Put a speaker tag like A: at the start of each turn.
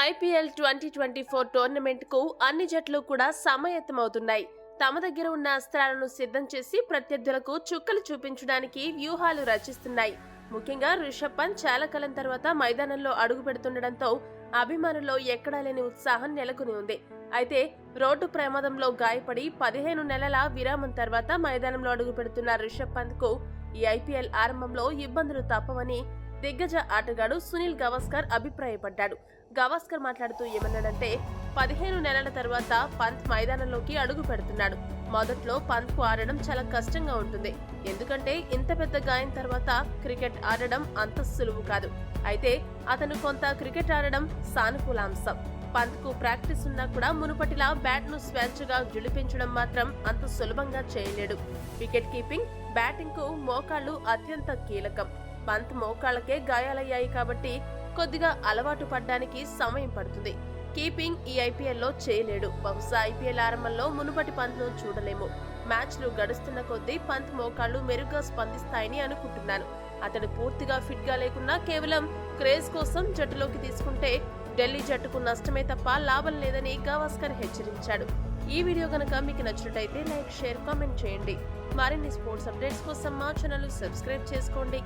A: IPL 2024 tournament కు అన్ని జట్లు కూడా సమాయత్తమవుతున్నాయి. తమ దగ్గర ఉన్న అస్త్రాలను సిద్ధం చేసి ప్రత్యర్థులకు చుక్కలు చూపించడానికి వ్యూహాలు రచిస్తున్నాయి. ముఖ్యంగా రిషబ్ పంత్ చాలా కాలం తర్వాత మైదానంలో అడుగు పెడుతుండటంతో అభిమానుల్లో ఎక్కడా లేని ఉత్సాహం నెలకొని ఉంది. అయితే రోడ్డు ప్రమాదంలో గాయపడి 15 నెలల విరామం తర్వాత మైదానంలో అడుగు పెడుతున్న రిషబ్ పంత్ కు ఈ ఐపీఎల్ ఆరంభంలో ఇబ్బందులు తప్పవని దిగ్గజ ఆటగాడు సునీల్ గవాస్కర్ అభిప్రాయపడ్డాడు. గవాస్కర్ మాట్లాడుతూ ఏమన్నాడంటే, 15 నెలల తర్వాత పంత్ మైదానంలోకి అడుగు పెడుతున్నాడు. మొదట్లో పంత్ కు ఆడడం చాలా కష్టంగా ఉంటుంది. ఎందుకంటే ఇంత పెద్ద గాయం తర్వాత క్రికెట్ ఆడడం అంత సులువు కాదు. అయితే అతను కొంత క్రికెట్ ఆడడం సానుకూల అంశం. పంత్ కు ప్రాక్టీస్ ఉన్నా కూడా మునుపటిలా బ్యాట్ ను స్వేచ్ఛగా జులిపించడం మాత్రం అంత సులభంగా చేయలేడు. వికెట్ కీపింగ్, బ్యాటింగ్ కు మోకాళ్లు అత్యంత కీలకం. పంత్ మోకాళ్లకే గాయాలయ్యాయి కాబట్టి కొద్దిగా అలవాటు పడ్డానికి సమయం పడుతుంది. కీపింగ్ ఈ ఐపీఎల్ లో చేయలేడు. బహుశా ఐపీఎల్ ఆరంభంలో మునుపటి పంత్ ను చూడలేము. మ్యాచ్లు గడుస్తున్న కొద్దీ పంత్ మోకాళ్లు మెరుగ్గా స్పందిస్తాయని అనుకుంటున్నాను. అతడు పూర్తిగా ఫిట్ గా లేకున్నా కేవలం క్రేజ్ కోసం జట్టులోకి తీసుకుంటే ఢిల్లీ జట్టుకు నష్టమే తప్ప లాభం లేదని గవాస్కర్ హెచ్చరించాడు. ఈ వీడియో గనక మీకు నచ్చినట్టయితే లైక్, షేర్, కామెంట్ చేయండి. మరిన్ని స్పోర్ట్స్ అప్డేట్స్ కోసం మా ఛానల్ సబ్స్క్రైబ్ చేసుకోండి.